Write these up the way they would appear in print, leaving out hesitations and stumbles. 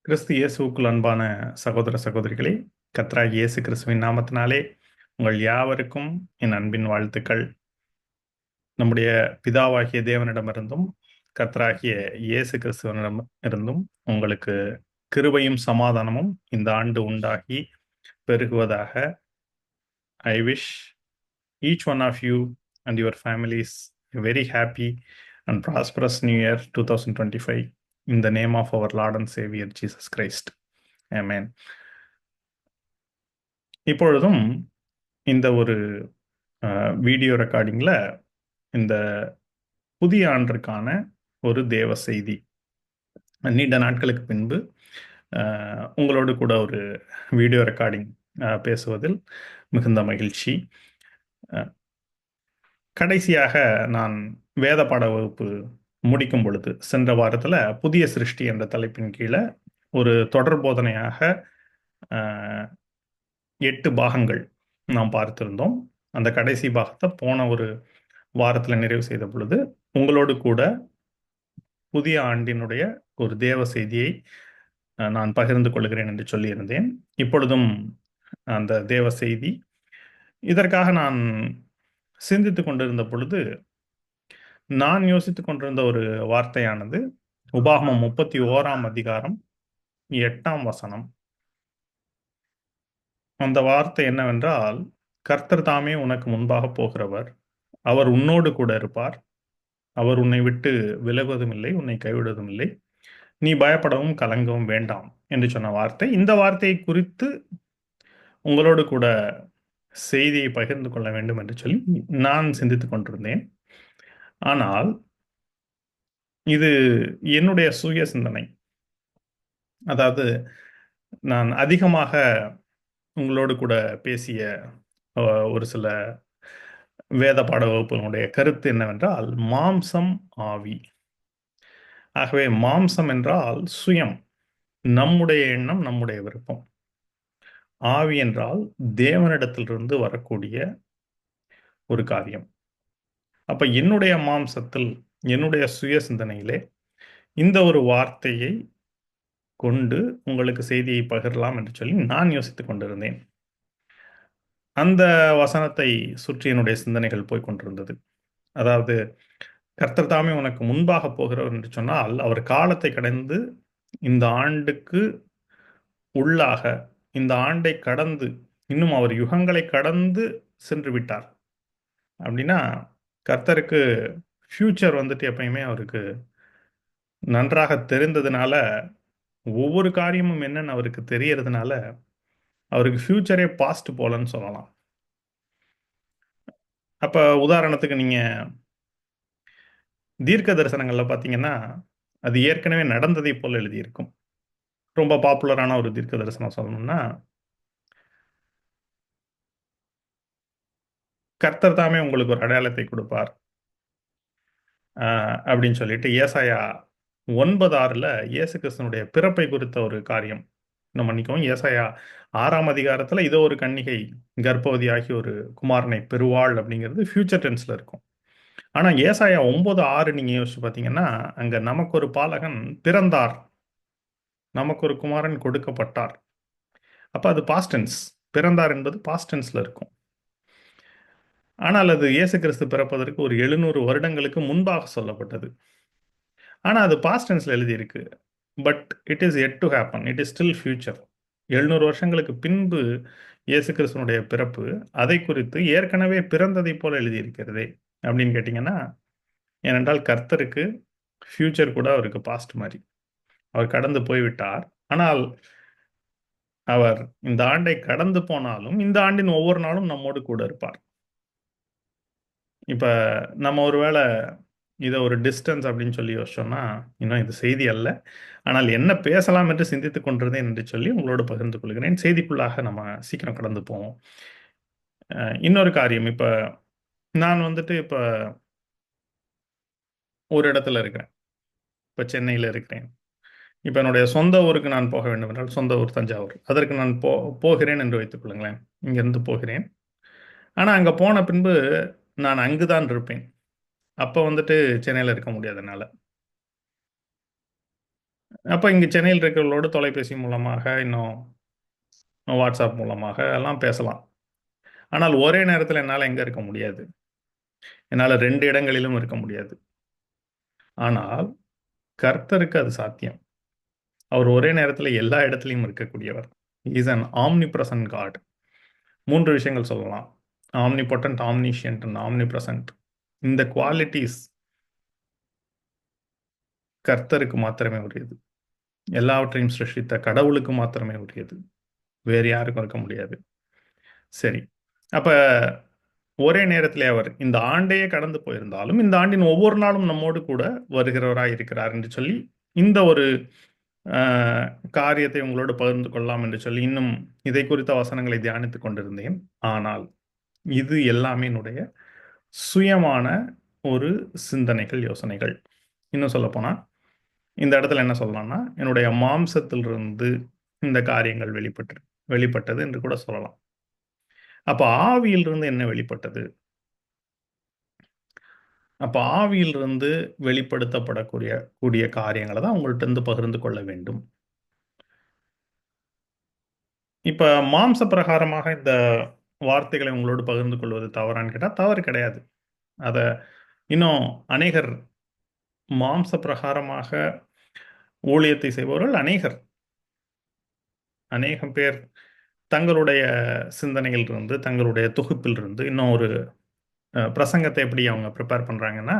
கிறிஸ்து இயேசுவுக்குள் அன்பான சகோதர சகோதரிகளே, கர்த்தராகிய இயேசு கிறிஸ்துவின் நாமத்தினாலே உங்கள் யாவருக்கும் என் அன்பின் வாழ்த்துக்கள். நம்முடைய பிதாவாகிய தேவனிடமிருந்தும் கர்த்தராகிய இயேசு கிறிஸ்துவனிடம் இருந்தும் உங்களுக்கு கிருபையும் சமாதானமும் இந்த ஆண்டு உண்டாகி பெருகுவதாக. I wish each one of you and your families a very happy and prosperous New Year 2025 in the name of our Lord and Savior Jesus Christ. Amen. இப்பொழுதும் இந்த ஒரு வீடியோ ரெக்கார்டிங்கில் இந்த புதிய ஆண்டிற்கான ஒரு தேவ செய்தி நீண்ட நாட்களுக்கு பின்பு உங்களோடு கூட ஒரு வீடியோ ரெக்கார்டிங் பேசுவதில் மிகுந்த மகிழ்ச்சி. கடைசியாக நான் வேத பாட வகுப்பு முடிக்கும் பொழுது சென்ற வாரத்தில் புதிய சிருஷ்டி என்ற தலைப்பின் கீழே ஒரு தொடர் போதனையாக 8 பாகங்கள் நாம் பார்த்திருந்தோம். அந்த கடைசி பாகத்தை போன ஒரு வாரத்தில் நிறைவு செய்த பொழுது உங்களோடு கூட புதிய ஆண்டினுடைய ஒரு தேவ செய்தியை நான் பகிர்ந்து கொள்கிறேன் என்று சொல்லியிருந்தேன். இப்பொழுதும் அந்த தேவ செய்தி இதற்காக நான் சிந்தித்துக் கொண்டிருந்த பொழுது நான் யோசித்துக் கொண்டிருந்த ஒரு வார்த்தையானது உபாகமம் 31ஆம் அதிகாரம் 8ஆம் வசனம். அந்த வார்த்தை என்னவென்றால், கர்த்தர் தாமே உனக்கு முன்பாக போகிறவர், அவர் உன்னோடு கூட இருப்பார், அவர் உன்னை விட்டு விலகுவதும் இல்லை, உன்னை கைவிடுவதும் இல்லை, நீ பயப்படவும் கலங்கவும் வேண்டாம் என்று சொன்ன வார்த்தை. இந்த வார்த்தையை குறித்து உங்களோடு கூட செய்தியை பகிர்ந்து கொள்ள வேண்டும் என்று சொல்லி நான் சிந்தித்துக் கொண்டிருந்தேன். ஆனால் இது என்னுடைய சுய சிந்தனை. அதாவது நான் அதிகமாக உங்களோடு கூட பேசிய ஒரு சில வேத பாட வகுப்புகளுடைய கருத்து என்னவென்றால், மாம்சம் ஆவி. ஆகவே மாம்சம் என்றால் சுயம், நம்முடைய எண்ணம், நம்முடைய விருப்பம். ஆவி என்றால் தேவனிடத்திலிருந்து வரக்கூடிய ஒரு காரியம். அப்ப என்னுடைய மாம்சத்தில், என்னுடைய சுய சிந்தனையிலே இந்த ஒரு வார்த்தையை கொண்டு உங்களுக்கு செய்தியை பகிரலாம் என்று சொல்லி நான் யோசித்துக் கொண்டிருந்தேன். அந்த வசனத்தை சுற்றி என்னுடைய சிந்தனைகள் போய் கொண்டிருந்தது. அதாவது கர்த்தர் தாமே உனக்கு முன்பாக போகிறவர் என்று சொன்னால், அவர் காலத்தை கடந்து இந்த ஆண்டுக்கு உள்ளாக, இந்த ஆண்டை கடந்து, இன்னும் அவர் யுகங்களை கடந்து சென்று விட்டார். அப்படின்னா கர்த்தருக்கு ஃபியூச்சர் வந்துட்டு எப்பயுமே அவருக்கு நன்றாக தெரிந்ததுனால, ஒவ்வொரு காரியமும் என்னன்னு அவருக்கு தெரியறதுனால, அவருக்கு ஃபியூச்சரே பாஸ்ட் போலன்னு சொல்லலாம். அப்ப உதாரணத்துக்கு நீங்க தீர்க்க தரிசனங்கள்ல பார்த்தீங்கன்னா, அது ஏற்கனவே நடந்ததை போல எழுதியிருக்கும். ரொம்ப பாப்புலரான ஒரு தீர்க்க தரிசனம் சொல்லணும்னா, கர்த்தர் தாமே உங்களுக்கு ஒரு அடையாளத்தை கொடுப்பார் அப்படின்னு சொல்லிட்டு ஏசாயா 9:6 இயேசு கிறிஸ்துனுடைய பிறப்பை குறித்த ஒரு காரியம். இன்னும் மன்னிக்கவும், ஏசாயா 6ஆம் அதிகாரத்துல இதோ ஒரு கன்னிகை கர்ப்பவதியாகி ஒரு குமாரனை பெறுவாள் அப்படிங்கிறது ஃபியூச்சர் டென்ஸ்ல இருக்கும். ஆனா ஏசாயா 9:6 நீங்க யோசிச்சு பார்த்தீங்கன்னா, அங்க நமக்கு ஒரு பாலகன் பிறந்தார், நமக்கு ஒரு குமாரன் கொடுக்கப்பட்டார். அப்ப அது பாஸ்ட் டென்ஸ். பிறந்தார் என்பது பாஸ்ட் டென்ஸ்ல இருக்கும். ஆனால் அது இயேசு கிறிஸ்து பிறப்பதற்கு ஒரு 700 வருடங்களுக்கு முன்பாக சொல்லப்பட்டது. ஆனா அது பாஸ்ட் டென்ஸ்ல எழுதியிருக்கு. But it is yet to happen. It is still future. 700 வருஷங்களுக்கு பின்பு இயேசு கிறிஸ்துனுடைய பிறப்பு, அதை குறித்து ஏற்கனவே பிறந்ததைப் போல எழுதியிருக்கிறதே அப்படின்னு கேட்டிங்கன்னா, ஏனென்றால் கர்த்தருக்கு ஃபியூச்சர் கூட அவருக்கு பாஸ்ட் மாதிரி. அவர் கடந்து போய்விட்டார். ஆனால் அவர் இந்த ஆண்டை கடந்து போனாலும், இந்த ஆண்டின் ஒவ்வொரு நாளும் நம்மோடு கூட இருப்பார். இப்ப நம்ம ஒருவேளை இதை ஒரு டிஸ்டன்ஸ் அப்படின்னு சொல்லி யோசிச்சோம்னா, இன்னும் இது செய்தி அல்ல. ஆனால் என்ன பேசலாம் என்று சிந்தித்துக் கொண்டிருந்தேன் என்று சொல்லி உங்களோடு பகிர்ந்து கொள்கிறேன். செய்திக்குள்ளாக நம்ம சீக்கிரம் கடந்து போவோம். இன்னொரு காரியம், இப்ப நான் வந்துட்டு இப்ப ஒரு இடத்துல இருக்கிறேன். இப்ப சென்னையில இருக்கிறேன். இப்ப என்னுடைய சொந்த ஊருக்கு நான் போக வேண்டும் என்றால், சொந்த ஊர் தஞ்சாவூர். அதற்கு நான் போகிறேன் என்று வைத்துக் கொள்ளுங்களேன். இங்கிருந்து போகிறேன். ஆனா அங்க போன பின்பு நான் அங்குதான் இருப்பேன். அப்ப வந்துட்டு சென்னையில இருக்க முடியாது என்னால. அப்போ இங்கே சென்னையில் இருக்கிறவர்களோடு தொலைபேசி மூலமாக, இன்னும் வாட்ஸ்அப் மூலமாக எல்லாம் பேசலாம். ஆனால் ஒரே நேரத்தில் என்னால் எங்கே இருக்க முடியாது. என்னால் 2 இடங்களிலும் இருக்க முடியாது. ஆனால் கர்த்தருக்கு அது சாத்தியம். அவர் ஒரே நேரத்தில் எல்லா இடத்திலும் இருக்கக்கூடியவர். Is an ஆம்னிப்ரசன்ட் God. 3 விஷயங்கள் சொல்லலாம். Omnipotent, omniscient and omnipresent. இந்த குவாலிட்டிஸ் கர்த்தருக்கு மாத்திரமே உரியது. எல்லாவற்றையும் சிருஷ்டித்த கடவுளுக்கு மாத்திரமே உரியது. வேறு யாருக்கும் இருக்க முடியாது. சரி. அப்ப ஒரே நேரத்திலே அவர் இந்த ஆண்டையே கடந்து போயிருந்தாலும், இந்த ஆண்டின் ஒவ்வொரு நாளும் நம்மோடு கூட வருகிறவராய் இருக்கிறார் என்று சொல்லி, இந்த ஒரு அ காரியத்தை உங்களோடு பகிர்ந்து கொள்ளலாம் என்று சொல்லி, இன்னும் இதை குறித்த வசனங்களை தியானித்துக் கொண்டிருந்தேன். ஆனால், இது எல்லாமே என்னுடைய சுயமான ஒரு சிந்தனைகள், யோசனைகள். இன்னும் சொல்லப்போனா, இந்த இடத்துல என்ன சொல்லலாம்னா, என்னுடைய மாம்சத்திலிருந்து இந்த காரியங்கள் வெளிப்பட்டது என்று கூட சொல்லலாம். அப்ப ஆவியிலிருந்து என்ன வெளிப்பட்டது? அப்ப ஆவியிலிருந்து வெளிப்படுத்தப்படக்கூடிய காரியங்கள தான் உங்கள்ட்ட இருந்து பகிர்ந்து கொள்ள வேண்டும். இப்ப மாம்ச பிரகாரமாக இந்த வார்த்தைகளை உங்களோடு பகிர்ந்து கொள்வது தவறான்னு கேட்டா, தவறு கிடையாது. அத இன்னும் அநேகர் மாம்ச பிரகாரமாக ஊழியத்தை செய்பவர்கள் அநேகம் பேர் தங்களுடைய சிந்தனையிலிருந்து, தங்களுடைய தொகுப்பிலிருந்து இன்னும் ஒரு பிரசங்கத்தை எப்படி அவங்க ப்ரிப்பேர் பண்றாங்கன்னா,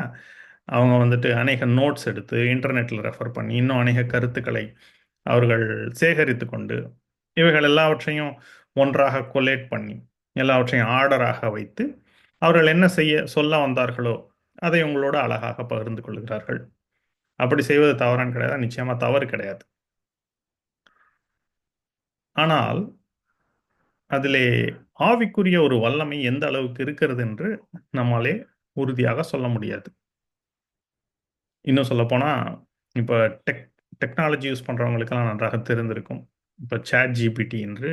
அவங்க வந்துட்டு அநேக நோட்ஸ் எடுத்து, இன்டர்நெட்ல ரெஃபர் பண்ணி, இன்னும் அநேக கருத்துக்களை அவர்கள் சேகரித்துக் கொண்டு, இவைகள் எல்லாவற்றையும் ஒன்றாக கொலேட் பண்ணி, எல்லாவற்றையும் ஆர்டராக வைத்து, அவர்கள் என்ன சொல்ல வந்தார்களோ, அதை உங்களோடு அழகாக பகிர்ந்து கொள்கிறார்கள். அப்படி செய்வது தவறான்னு கிடையாது. நிச்சயமா தவறு கிடையாது. ஆனால், அதிலே ஆவிக்குரிய ஒரு வல்லமை எந்த அளவுக்கு இருக்கிறது என்று நம்மாலே உறுதியாக சொல்ல முடியாது. இன்னும் சொல்லப்போனா, இப்ப டெக்னாலஜி யூஸ் பண்றவங்களுக்கெல்லாம் நன்றாக தெரிந்திருக்கும். இப்ப ChatGPT என்று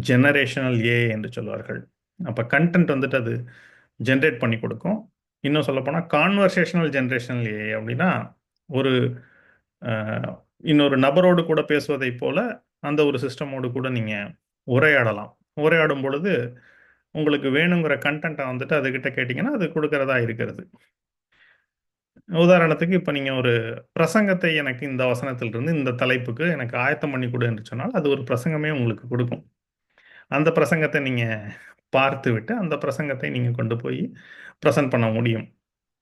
ஜெனரேஷனல் ஏஐ என்று சொல்வார்கள். அப்ப கன்டென்ட் வந்துட்டு அது ஜெனரேட் பண்ணி கொடுக்கும். இன்னும் சொல்லப்போனா கான்வர்சேஷனல் ஜெனரேஷனல் ஏஐ அப்படின்னா, ஒரு அ இன்னொரு நபரோடு கூட பேசுவதைப் போல, அந்த ஒரு சிஸ்டமோடு கூட நீங்க உரையாடலாம். உரையாடும் பொழுது, உங்களுக்கு வேணுங்கிற கன்டென்ட்ட வந்துட்டு அதுகிட்ட கேட்டீங்கன்னா, அது குடுக்கிறதா இருக்கிறது. உதாரணத்துக்கு இப்ப நீங்க ஒரு பிரசங்கத்தை எனக்கு இந்த வசனத்திலிருந்து இந்த தலைப்புக்கு எனக்கு ஆயத்தம் பண்ணி குடு என்று சொன்னால், அது ஒரு பிரசங்கமே உங்களுக்கு குடுக்கும். அந்த பிரசங்கத்த நீங்க பார்த்துவிட்டு, அந்த பிரசங்கத்தை நீங்க கொண்டு போய் பிரசன்ட் பண்ண முடியும்.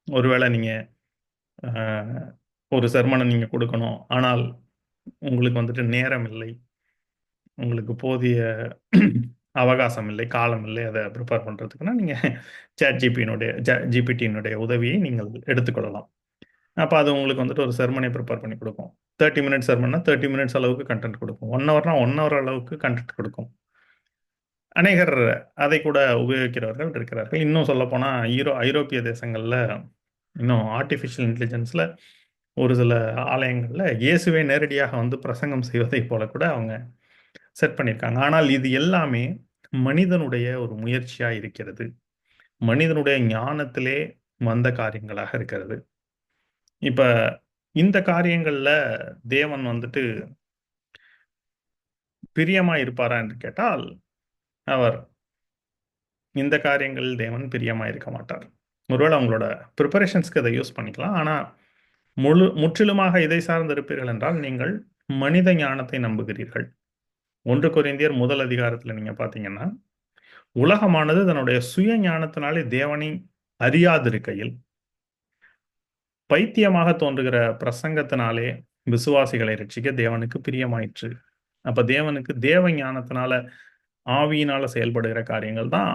ஒருவேள நீங்க அ ஒரு செர்மன நீங்க குடுக்கணும். ஆனால் உங்களுக்கு வந்துட்டு நேரம் இல்லை. உங்களுக்கு போதிய அவகாசம் இல்லை, காலம் இல்லை. அத பிரிப்பேர் பண்றதுக்குன்னா, நீங்க ChatGPTயினுடைய உதவியை நீங்கள் எடுத்துக்கொள்ளலாம். அப்ப அது உங்களுக்கு வந்துட்டு ஒரு செர்மனை பிரிப்பேர் பண்ணி குடுக்கும். 30 மினிட்ஸ் செர்மன்னா 30 மினிட்ஸ் அளவுக்கு கன்டென்ட் குடுக்கும். 1 ஹவர்னா 1 ஹவர் அளவுக்கு கன்டென்ட் குடுக்கும். அநேகர் அதை கூட உபயோகிக்கிறவர்கள் இருக்கிறார்கள். இன்னும் சொல்லப்போனா ஐரோப்பிய தேசங்கள்ல இன்னும் ஆர்ட்டிபிஷியல் இன்டெலிஜென்ஸ்ல ஒரு சில ஆலயங்கள்ல இயேசுவே நேரடியாக வந்து பிரசங்கம் செய்வதைப் போல கூட அவங்க செட் பண்ணியிருக்காங்க. ஆனால் இது எல்லாமே மனிதனுடைய ஒரு முயற்சியா இருக்கிறது. மனிதனுடைய ஞானத்திலே வந்த காரியங்களாக இருக்கிறது. இப்ப இந்த காரியங்கள்ல தேவன் வந்துட்டு பிரியமா இருப்பாரா என்று கேட்டால், அவர் இந்த காரியங்களில் தேவன் பிரியமா இருக்க மாட்டார். ஒருவேளை உங்களோட பிரிப்பரேஷன்ஸ்க்கு அத யூஸ் பண்ணிக்கலாம். ஆனா, முற்றிலுமாக இதை சார்ந்து இருப்பீர்கள் என்றால், நீங்கள் மனித ஞானத்தை நம்புகிறீர்கள். 1 கொரிந்தியர் முதல் அதிகாரத்தில நீங்க பார்த்தீங்கன்னா, உலகமானது தன்னுடைய சுய ஞானத்தினாலே தேவனை அறியாதிருக்கையில், பைத்தியமாக தோன்றுகிற பிரசங்கத்தினாலே விசுவாசிகளை ரட்சிக்க தேவனுக்கு பிரியமாயிற்று. அப்ப தேவனுக்கு தேவ ஞானத்தினால, ஆவியினால செயல்படுகிற காரியங்கள் தான்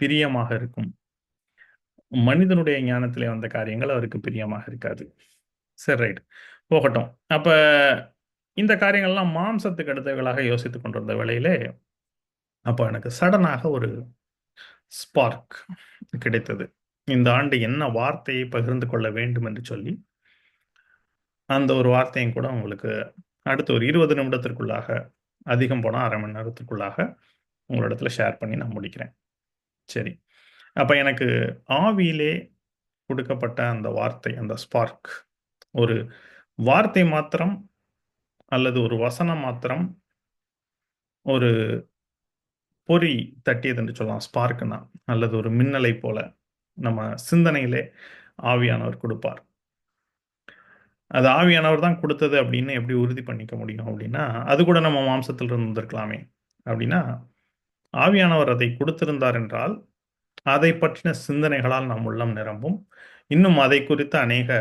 பிரியமாக இருக்கும். மனிதனுடைய ஞானத்திலே வந்த காரியங்கள் அவருக்கு பிரியமாக இருக்காது. சரி ரைட். போகட்டும். அப்ப இந்த காரியங்கள்லாம் மாம்சத்துக்கு அடுத்தவைகளாக யோசித்துக் கொண்டிருந்த வேளையிலே, அப்ப எனக்கு சடனாக ஒரு ஸ்பார்க் கிடைத்தது. இந்த ஆண்டு என்ன வார்த்தையை பகிர்ந்து கொள்ள வேண்டும் என்று சொல்லி, அந்த ஒரு வார்த்தையும் கூட உங்களுக்கு அடுத்த ஒரு 20 நிமிடத்திற்குள்ளாக, அதிகம் போனா 1/2 மணி நேரத்திற்குள்ளாக உங்களிடத்துல ஷேர் பண்ணி நான் முடிக்கிறேன். சரி. அப்ப எனக்கு ஆவியிலே கொடுக்கப்பட்ட அந்த வார்த்தை, அந்த ஸ்பார்க் ஒரு வார்த்தை மாத்திரம் அல்லது ஒரு வசனம் மாத்திரம் ஒரு பொறி தட்டியது என்று சொல்லலாம். ஸ்பார்க்னா அல்லது ஒரு மின்னலை போல நம்ம சிந்தனையிலே ஆவியானவர் கொடுப்பார். அது ஆவியானவர் தான் கொடுத்தது அப்படின்னு எப்படி உறுதி பண்ணிக்க முடியும் அப்படின்னா, அது கூட நம்ம மாம்சத்தில் இருந்து வந்திருக்கலாமே அப்படின்னா, ஆவியானவர் அதை கொடுத்திருந்தார் என்றால், அதை பற்றின சிந்தனைகளால் நம் உள்ளம் நிரம்பும். இன்னும் அதை குறித்து அநேக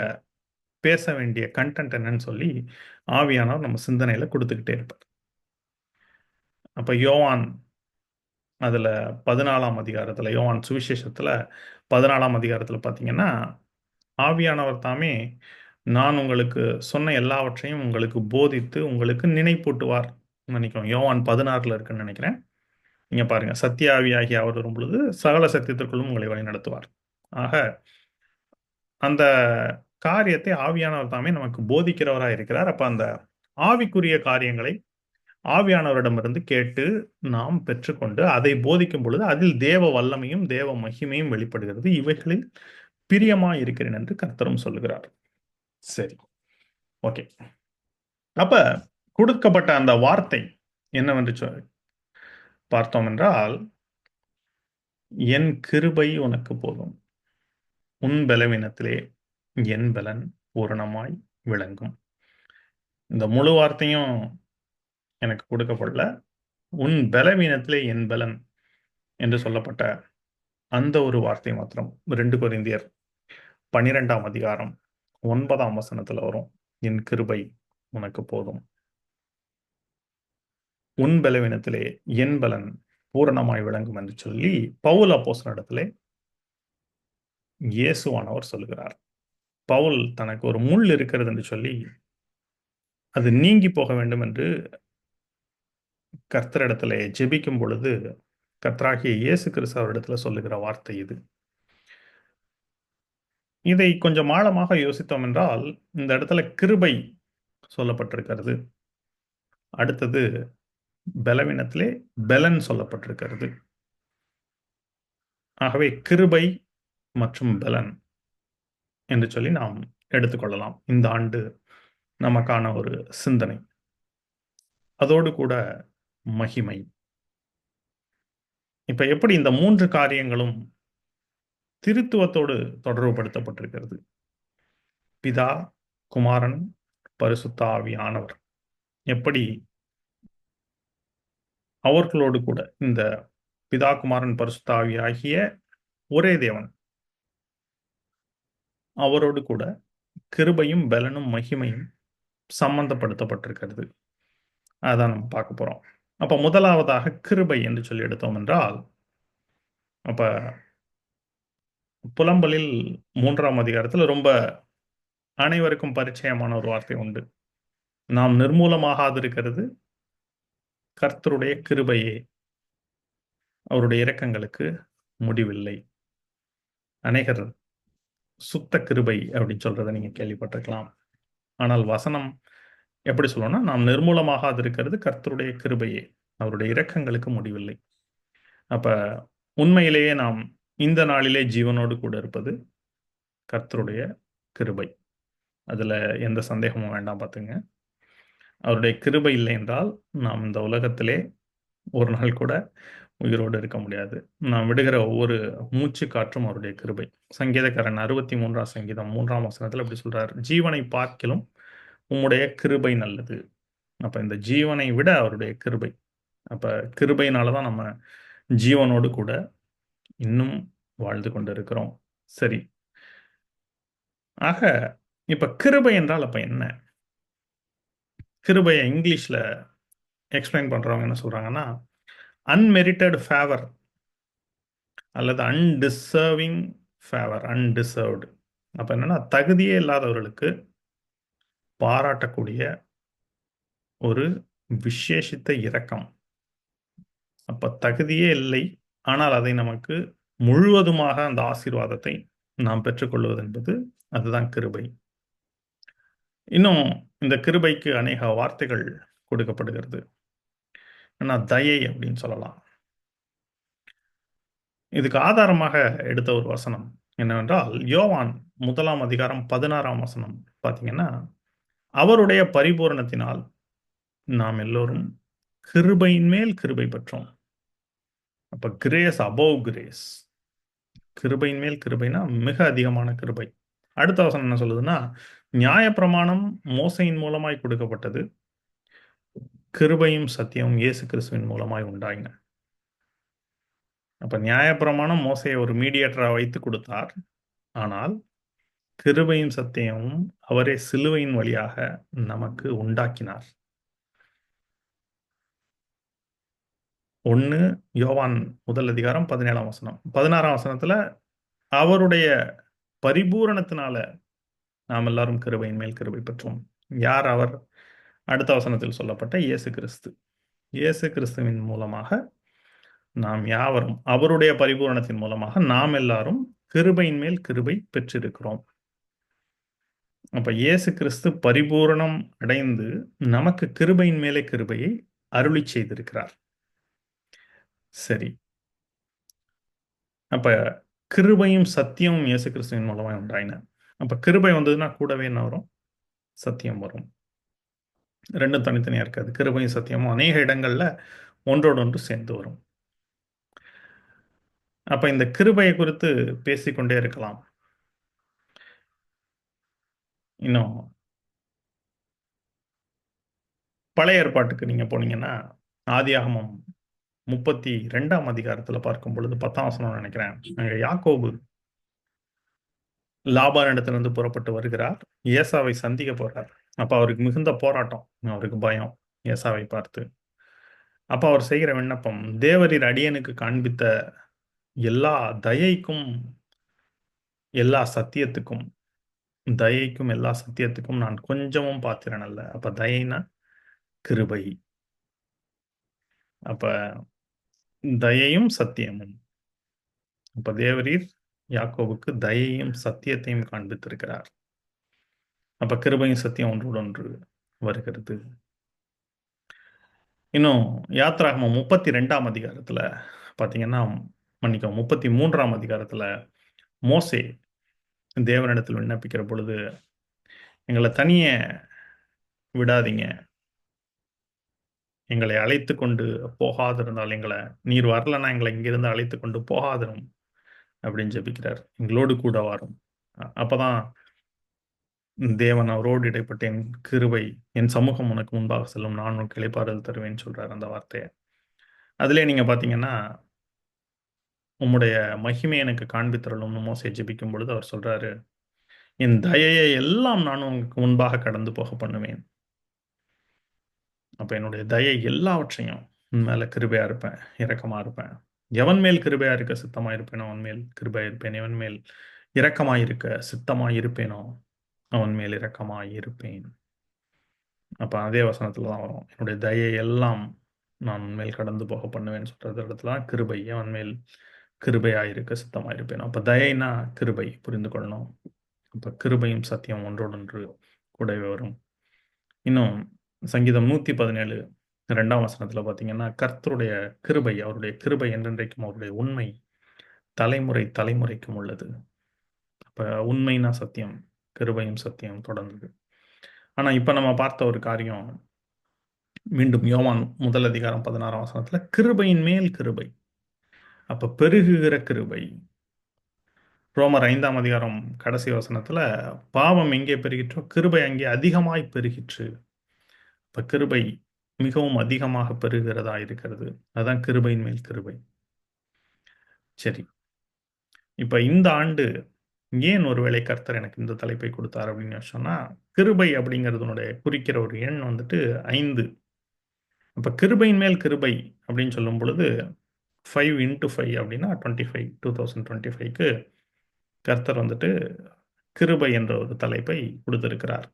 பேச வேண்டிய கன்டென்ட் என்னன்னு சொல்லி ஆவியானவர் நம்ம சிந்தனையில குடுத்துக்கிட்டே இருப்பார். அப்ப யோவான் அதுல 14ஆம் அதிகாரத்துல, யோவான் சுவிசேஷத்துல 14ஆம் அதிகாரத்துல பார்த்தீங்கன்னா, ஆவியானவர் தாமே நான் உங்களுக்கு சொன்ன எல்லாவற்றையும் உங்களுக்கு போதித்து உங்களுக்கு நினைப்பூட்டுவார் நினைக்கிறோம். யோவான் 16ல இருக்குன்னு நினைக்கிறேன். நீங்க பாருங்க. சத்திய ஆவியாகிய அவர் வரும்பொழுது சகல சத்தியத்திற்குள்ளும் உங்களை வழிநடத்துவார். ஆக அந்த காரியத்தை ஆவியானவர் தாமே நமக்கு போதிக்கிறவரா இருக்கிறார். அப்ப அந்த ஆவிக்குரிய காரியங்களை ஆவியானவரிடமிருந்து கேட்டு நாம் பெற்றுக்கொண்டு அதை போதிக்கும் பொழுது அதில் தேவ வல்லமையும் தேவ மகிமையும் வெளிப்படுகிறது. இவைகளில் பிரியமாய் இருக்கிறேன் என்று கர்த்தரும் சொல்லுகிறார். சரி. ஓகே. அப்ப கொடுக்கப்பட்ட அந்த வார்த்தை என்னவென்று பார்த்தோம் என்றால், என் கிருபை உனக்கு போதும். உன் பலவீனத்திலே என் பலன் பூரணமாய் விளங்கும். இந்த முழு வார்த்தையும் எனக்கு கொடுக்கப்படல. உன் பலவீனத்திலே என் பலன் என்று சொல்லப்பட்ட அந்த ஒரு வார்த்தை மாத்திரம் 2 கொரிந்தியர் 12ஆம் அதிகாரம் 9ஆம் வசனத்துல வரும். என் கிருபை உனக்கு போதும். உன் பலவீனத்திலே என் பலன் பூரணமாய் விளங்கும் என்று சொல்லி பவுல் அப்போஸ்தலனிடத்திலே இயேசுவானவர் சொல்லுகிறார். பவுல் தனக்கு ஒரு முள் இருக்கிறது என்று சொல்லி அது நீங்கி போக வேண்டும் என்று கர்த்தரிடத்திலே ஜெபிக்கும் பொழுது கர்த்தராகிய இயேசு கிறிஸ்து அவரிடத்துல சொல்லுகிற வார்த்தை இது. இதை கொஞ்சம் ஆழமாக யோசித்தோம் என்றால் இந்த இடத்துல கிருபை சொல்லப்பட்டிருக்கிறது. அடுத்தது பலவீனத்திலே பெலன் சொல்லப்பட்டிருக்கிறது. ஆகவே கிருபை மற்றும் பெலன் என்று சொல்லி நாம் எடுத்துக்கொள்ளலாம். இந்த ஆண்டு நமக்கான ஒரு சிந்தனை. அதோடு கூட மகிமை. இப்ப எப்படி இந்த 3 காரியங்களும் திருத்துவத்தோடு தொடர்புபடுத்தப்பட்டிருக்கிறது. பிதா, குமாரன், பரிசுத்த ஆவியானவர். எப்படி அவர்களோடு கூட இந்த பிதா, குமாரன், பரிசுத்த ஆவி ஆகிய ஒரே தேவன். அவரோடு கூட கிருபையும், பெலனும், மகிமையும் சம்பந்தப்படுத்தப்பட்டிருக்கிறது. அதான் நம்ம பார்க்க போறோம். அப்ப முதலாவதாக கிருபை என்று சொல்லி எடுத்தோம் என்றால், அப்ப புலம்பலில் 3ஆம் அதிகாரத்துல ரொம்ப அனைவருக்கும் பரிச்சயமான ஒரு வார்த்தை உண்டு. நாம் நிர்மூலமாகாதிருக்கிறது கர்த்தருடைய கிருபையே. அவருடைய இரக்கங்களுக்கு முடிவில்லை. அநேகர் சுத்த கிருபை அப்படின்னு சொல்றத நீங்க கேள்விப்பட்டிருக்கலாம். ஆனால் வசனம் எப்படி சொல்லணும்னா, நாம் நிர்மூலமாகாதிருக்கிறது கர்த்தருடைய கிருபையே. அவருடைய இரக்கங்களுக்கு முடிவில்லை. அப்ப உண்மையிலேயே நாம் இந்த நாளிலே ஜீவனோடு கூட இருப்பது கர்த்தருடைய கிருபை. அதுல எந்த சந்தேகமும் வேண்டாம் பார்த்துங்க. அவருடைய கிருபை இல்லை என்றால் நாம் இந்த உலகத்திலே ஒரு நாள் கூட உயிரோடு இருக்க முடியாது. நாம் விடுகிற ஒவ்வொரு மூச்சு காற்றும் அவருடைய கிருபை. சங்கீதக்காரன் 63ஆம் சங்கீதம் 3ஆம் வசனத்துல இப்படி சொல்றார், ஜீவனை பார்க்கிலும் உம்முடைய கிருபை நல்லது. அப்ப இந்த ஜீவனை விட அவருடைய கிருபை. அப்ப கிருபையினால தான் நம்ம ஜீவனோடு கூட இன்னும் வாழ்ந்து கொண்டிருக்கிறோம். சரி. ஆக இப்ப கிருபை என்றால் அப்ப என்ன? கிருபையை இங்கிலீஷ்ல எக்ஸ்பிளைன் பண்றவங்க என்ன சொல்றாங்கன்னா, அன்மெரிட்டட் ஃபேவர் அல்லது அன்டிசர்விங் ஃபேவர், அன்டிசர்வ்டு. அப்ப என்னன்னா, தகுதியே இல்லாதவர்களுக்கு பாராட்டக்கூடிய ஒரு விசேஷித்த இரக்கம். அப்ப தகுதியே இல்லை. ஆனால் அதை நமக்கு முழுவதுமாக அந்த ஆசீர்வாதத்தை நாம் பெற்றுக்கொள்வது என்பது அதுதான் கிருபை. இன்னும் இந்த கிருபைக்கு அநேக வார்த்தைகள் கொடுக்கப்படுகிறது. ஆனா தயை அப்படின்னு சொல்லலாம். இதுக்கு ஆதாரமாக எடுத்த ஒரு வசனம் என்னவென்றால், யோவான் 1ஆம் அதிகாரம் 16ஆம் வசனம் பார்த்தீங்கன்னா, அவருடைய பரிபூரணத்தினால் நாம் எல்லோரும் கிருபையின் மேல் கிருபை பெற்றோம். அப்ப கிரேஸ் அபோவ் கிரேஸ். கிருபையின் மேல் கிருபைனா மிக அதிகமான கிருபை. அடுத்த வசனம் என்ன சொல்லுதுன்னா, நியாயப்பிரமாணம் மோசையின் மூலமாய் கொடுக்கப்பட்டது, கிருபையும் சத்தியமும் இயேசு கிறிஸ்துவின் மூலமாய் உண்டாயின. அப்ப நியாயப்பிரமாணம் மோசையை ஒரு மீடியேட்டரா வைத்து கொடுத்தார். ஆனால் கிருபையும் சத்தியமும் அவரே சிலுவையின் வழியாக நமக்கு உண்டாக்கினார். 1 யோவான் முதல் அதிகாரம் 17ஆம் வசனம். 16ஆம் வசனத்துல அவருடைய பரிபூரணத்தினால நாம் எல்லாரும் கிருபையின் மேல் கிருபை பெற்றோம். யார் அவர்? அடுத்த வசனத்தில் சொல்லப்பட்ட இயேசு கிறிஸ்து. இயேசு கிறிஸ்துவின் மூலமாக நாம் யாவரும் அவருடைய பரிபூரணத்தின் மூலமாக நாம் எல்லாரும் கிருபையின் மேல் கிருபை பெற்றிருக்கிறோம். அப்ப இயேசு கிறிஸ்து பரிபூரணம் அடைந்து நமக்கு கிருபையின் மேலே கிருபையை அருளி செய்திருக்கிறார். சரி, அப்ப கிருபையும் சத்தியமும் இயேசு கிறிஸ்துவின் மூலமா உண்டாயின. அப்ப கிருபை வந்ததுன்னா கூடவே என்ன வரும்? சத்தியம் வரும். ரெண்டும் தனித்தனியா இருக்காது. கிருபையும் சத்தியமும் அநேக இடங்கள்ல ஒன்றோடு ஒன்று சேர்ந்து வரும். அப்ப இந்த கிருபையை குறித்து பேசிக்கொண்டே இருக்கலாம். இன்னும் பழைய ஏற்பாட்டுக்கு நீங்க போனீங்கன்னா, ஆதியாகமம் 32ஆம் அதிகாரத்துல பார்க்கும் பொழுது 10ஆம் வசனம் நினைக்கிறேன். அங்க யாக்கோபு லாபானிடத்திலிருந்து புறப்பட்டு வருகிறார். ஏசாவை சந்திக்க போறார். அப்ப அவருக்கு மிகுந்த போராட்டம். அவருக்கு பயம் ஏசாவை பார்த்து. அப்ப அவர் செய்கிற விண்ணப்பம், தேவரீர் அடியனுக்கு காண்பித்த எல்லா தயைக்கும் எல்லா சத்தியத்துக்கும் தயைக்கும் எல்லா சத்தியத்துக்கும் நான் கொஞ்சமும் பாத்திரன் அல்ல. அப்ப தயைனா கிருபை. அப்ப தயையும் சத்தியமும். அப்ப தேவரீர் யாக்கோவுக்கு தயையும் சத்தியத்தையும் காண்பித்திருக்கிறார். அப்ப கிருபையும் சத்தியம் ஒன்றோடு ஒன்று வருகிறது. இன்னும் யாத்ராகமம் 32ஆம் அதிகாரத்துல பாத்தீங்கன்னா, மன்னிக்கவும் 33ஆம் அதிகாரத்துல மோசே தேவனிடத்தில் விண்ணப்பிக்கிற பொழுது, எங்களை தனியே விடாதீங்க, எங்களை அழைத்து கொண்டு போகாதிருந்தால் நீர் வரலன்னா எங்களை இங்கிருந்து அழைத்து கொண்டு போகாதிரும் அப்படின்னு ஜெபிக்கிறார். எங்களோடு கூட வரும். அப்பதான் தேவன் அவரோடு இடைப்பட்ட என் கிருபை என் சமூகம் உனக்கு முன்பாக செல்லும், நான் உனக்கு இளைப்பாறுதல் தருவேன்னு சொல்றாரு அந்த வார்த்தையை. அதிலே நீங்க பாத்தீங்கன்னா, உம்முடைய மகிமை எனக்கு காண்பித்தருளும்னு மோசே ஜெபிக்கும் பொழுது அவர் சொல்றாரு, என் தயையை எல்லாம் நான் உங்களுக்கு முன்பாக கடந்து போக பண்ணுவேன். அப்ப என்னுடைய தயை எல்லாவற்றையும் உன் மேல கிருபையா இருப்பேன், இரக்கமா இருப்பேன். எவன் மேல் கிருபையா இருக்க சித்தமா இருப்பேனோ அவன் மேல் கிருபையா இருப்பேன். எவன் மேல் இரக்கமாய் இருக்க சித்தமாய் இருப்பேனோ அவன் மேல் இரக்கமாய் இருப்பேன். அப்ப அதே வசனத்துல தான் வரும். என்னுடைய தயை எல்லாம் நான் உன் மேல் கடந்து போக பண்ணுவேன்னு சொல்றது இடத்துல தான் கிருபை. அவன் மேல் கிருபையா இருக்க சித்தமா இருப்பேன். அப்ப தயைனா கிருபை, புரிந்து கொள்ளணும். அப்ப கிருபையும் சத்தியம் ஒன்றோடொன்று கூடவே வரும். இன்னும் சங்கீதம் 117 2ஆம் வசனத்துல பாத்தீங்கன்னா, கர்த்தருடைய கிருபை, அவருடைய கிருபை என்றென்றைக்கும் அவருடைய உண்மை தலைமுறை தலைமுறைக்கும் உள்ளது. அப்ப உண்மைனா சத்தியம், கிருபையும் சத்தியம் தொடர்ந்தது. ஆனா இப்ப நம்ம பார்த்த ஒரு காரியம், மீண்டும் யோவான் முதல் அதிகாரம் 16ஆம் வசனத்துல கிருபையின் மேல் கிருபை. அப்ப பெருகுகிற கிருபை. ரோமர் 5ஆம் அதிகாரம் கடைசி வசனத்துல பாவம் எங்கே பெருகிற்றோ கிருபை அங்கே அதிகமாய் பெருகிற்று. இப்ப கிருபை மிகவும் அதிகமாக பெருகிறதா இருக்கிறது. அதான் கிருபையின் மேல் கிருபை. சரி, இப்ப இந்த ஆண்டு ஏன் ஒருவேளை கர்த்தர் எனக்கு இந்த தலைப்பை கொடுத்தார் அப்படின்னு சொன்னா, கிருபை அப்படிங்கிறதுனுடைய குறிக்கிற ஒரு எண் வந்துட்டு 5. அப்ப கிருபையின் மேல் கிருபை அப்படின்னு சொல்லும் பொழுது 5 into 5 அப்படின்னா 25 2025க்கு கர்த்தர் வந்துட்டு கிருபை என்ற ஒரு தலைப்பை கொடுத்திருக்கிறார்.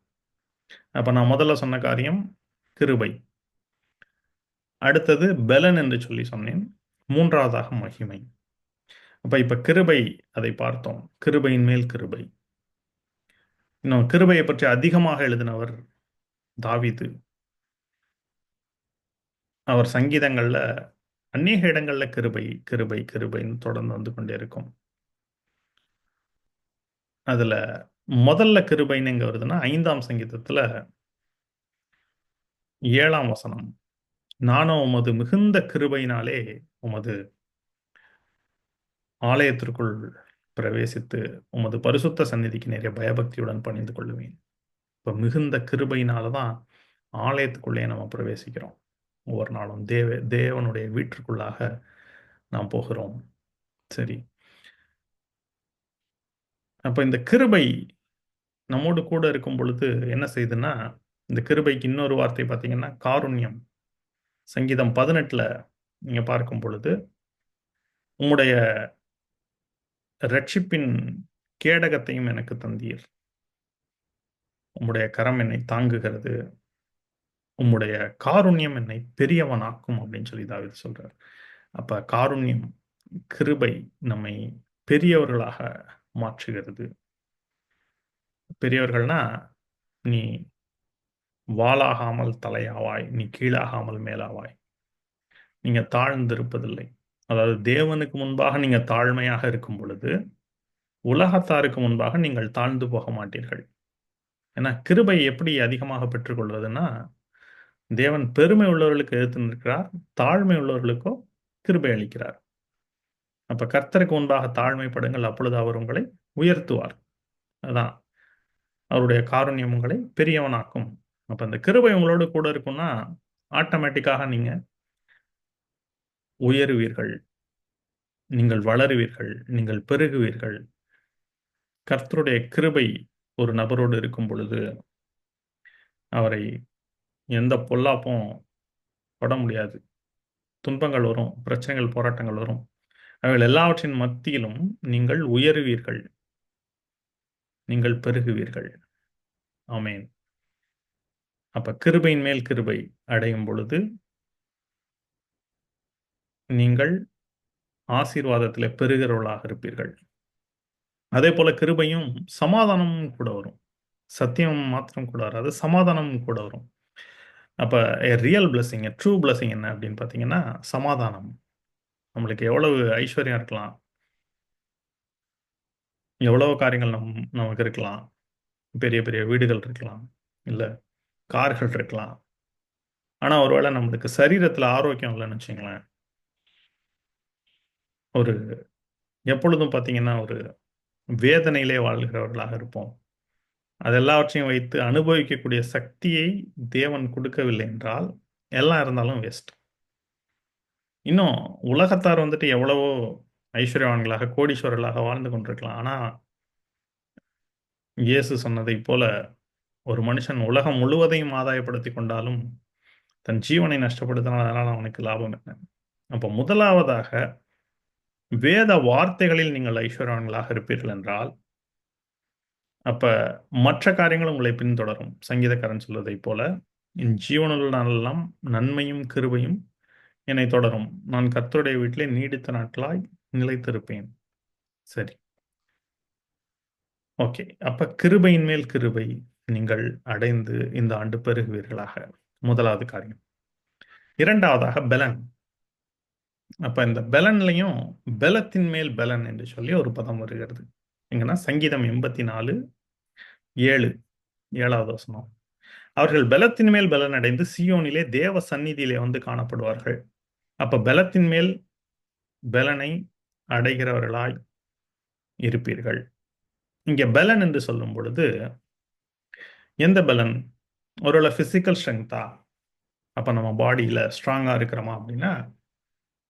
அப்ப நான் முதல்ல சொன்ன காரியம் கிருபை, அடுத்தது பெலன் என்று சொல்லி சொன்னேன், மூன்றாவதாக மகிமை. அப்ப இப்ப கிருபை அதை பார்த்தோம், கிருபையின் மேல் கிருபை. இன்னும் கிருபையை பற்றி அதிகமாக எழுதினவர் தாவீது. அவர் சங்கீதங்கள்ல அநேக இடங்கள்ல கிருபை கிருபை கிருபைன்னு தொடர்ந்து வந்து கொண்டே இருக்கும். அதுல முதல்ல கிருபைன்னு எங்க வருதுன்னா 5ஆம் சங்கீதத்துல 7ஆம் வசனம். நானோ உமது மிகுந்த கிருபையினாலே உமது ஆலயத்திற்குள் பிரவேசித்து உமது பரிசுத்த சந்நிதிக்கு நேரே பயபக்தியுடன் பணிந்து கொள்ளுவேன். இப்ப மிகுந்த கிருபையினால தான் ஆலயத்துக்குள்ளே நம்ம பிரவேசிக்கிறோம். ஒவ்வொரு நாளும் தேவனுடைய வீட்டிற்குள்ளாக நாம் போகிறோம். சரி. அப்ப இந்த கிருபை நம்மோடு கூட இருக்கும் பொழுது என்ன செய்யுதுன்னா, இந்த கிருபைக்கு இன்னொரு வார்த்தை பார்த்தீங்கன்னா, காருண்யம். சங்கீதம் 18ல நீங்க பார்க்கும் பொழுது, உம்முடைய இரட்சிப்பின் கேடகத்தையும் எனக்கு தந்தீர். உம்முடைய கரம் என்னை தாங்குகிறது. உம்முடைய காருண்யம் என்னை பெரியவனாக்கும் அப்படின்னு சொல்லி தாவீது சொல்றார். அப்ப காருண்யம், கிருபை நம்மை பெரியவர்களாக மாற்றுகிறது. பெரியவர்கள்னா, நீ வாளாகாமல் தலையாவாய், நீ கீழாகாமல் மேலாவாய். நீங்க தாழ்ந்திருப்பதில்லை. அதாவது தேவனுக்கு முன்பாக நீங்க தாழ்மையாக இருக்கும் பொழுது, உலகத்தாருக்கு முன்பாக நீங்கள் தாழ்ந்து போக மாட்டீர்கள். ஏன்னா, கிருபை எப்படி அதிகமாக பெற்றுக்கொள்வதுன்னா, தேவன் பெருமை உள்ளவர்களுக்கு எதிர்த்து நிற்கிறார். தாழ்மை உள்ளவர்களுக்கோ கிருபை அளிக்கிறார். அப்ப கர்த்தருக்கு முன்பாக தாழ்மைப்படுங்கள். அப்பொழுது அவர் உங்களை உயர்த்துவார். அதான். அவருடைய காருண்யம் உங்களை பெரியவனாக்கும். அப்ப அந்த கிருபை உங்களோடு கூட இருக்கும்னா, ஆட்டோமேட்டிக்காக நீங்க உயருவீர்கள். நீங்கள் வளருவீர்கள். நீங்கள் பெருகுவீர்கள். கர்த்தருடைய கிருபை ஒரு நபரோடு இருக்கும் பொழுது, அவரை எந்த பொல்லாப்பும் தொட முடியாது. துன்பங்கள் வரும், பிரச்சனைகள், போராட்டங்கள் வரும். அவைகள் எல்லாவற்றின் மத்தியிலும் நீங்கள் உயருவீர்கள். நீங்கள் பெருகுவீர்கள். ஆமென். அப்ப கிருபையின் மேல் கிருபை அடையும் பொழுது, நீங்கள் ஆசீர்வாதத்திலே பெறுகிறவர்களாக இருப்பீர்கள். அதேபோல கிருபையும் சமாதானமும் கூட வரும். சத்தியம் மாத்திரம் கூட வராது. சமாதானமும் கூட வரும். அப்ப ரியல் பிளெஸ்ஸிங், ட்ரூ பிளெஸ்ஸிங் என்ன அப்படின்னு பார்த்தீங்கன்னா, சமாதானம். நம்மளுக்கு எவ்வளவு ஐஸ்வர்யம் இருக்கலாம், எவ்வளவு காரியங்கள் நமக்கு இருக்கலாம். பெரிய பெரிய வீடுகள் இருக்கலாம், இல்ல கார்கள் இருக்கலாம். ஆனா ஒருவேளை நம்மளுக்கு சரீரத்தில ஆரோக்கியம் இல்லன்னு வச்சுக்கங்களேன், ஒரு எப்பொழுதும் பார்த்தீங்கன்னா, ஒரு வேதனையிலே வாழ்கிறவர்களாக இருப்போம். அது எல்லாவற்றையும் வைத்து அனுபவிக்கக்கூடிய சக்தியை தேவன் கொடுக்கவில்லை என்றால், எல்லாம் இருந்தாலும் வேஸ்ட். இன்னும் உலகத்தார் வந்துட்டு எவ்வளவோ ஐஸ்வர்யவான்களாக, கோடீஸ்வரர்களாக வாழ்ந்து கொண்டிருக்கலாம். ஆனா, இயேசு சொன்னதைப் போல, ஒரு மனுஷன் உலகம் முழுவதையும் ஆதாயப்படுத்திக் கொண்டாலும், தன் ஜீவனை நஷ்டப்படுத்தினால் அதனால் அவனுக்கு லாபம் என்ன? அப்ப முதலாவதாக, வேத வார்த்தைகளில் நீங்கள் ஐஸ்வர்யவான்களாக இருப்பீர்கள் என்றால், அப்ப மற்ற காரியங்களும் உங்களை பின்தொடரும். சங்கீதக்காரன் சொல்வதைப் போல, என் ஜீவனுள்ள நாளெல்லாம் நன்மையும், கிருபையும் என்னைத் தொடரும். நான் கர்த்தருடைய வீட்டிலே நீடித்த நாட்களாய் நிலைத்திருப்பேன். சரி. ஓகே. அப்ப கிருபையின் மேல் கிருபை நீங்கள் அடைந்து இந்த ஆண்டு பெருகுவீர்களாக. முதலாவது காரியம். 2வதாக பெலன். அப்ப இந்த பெலன்லயும் பெலத்தின் மேல் பெலன் என்று சொல்லி ஒரு பதம் வருகிறது. எங்கன்னா சங்கீதம் 84, 7, 7வது வசனம். அவர்கள் பெலத்தின் மேல் பெலன் அடைந்து சீயோனிலே தேவ சந்நிதியிலே வந்து காணப்படுவார்கள். அப்ப பெலத்தின் மேல் பெலனை அடைகிறவர்களாய் இருப்பீர்கள். இங்க பெலன் என்று சொல்லும் பொழுது, எந்த பெலன்? ஒருவேளை பிசிக்கல் ஸ்ட்ரெங்த்தா? அப்ப நம்ம பாடியில ஸ்ட்ராங்கா இருக்கிறோமா அப்படின்னா,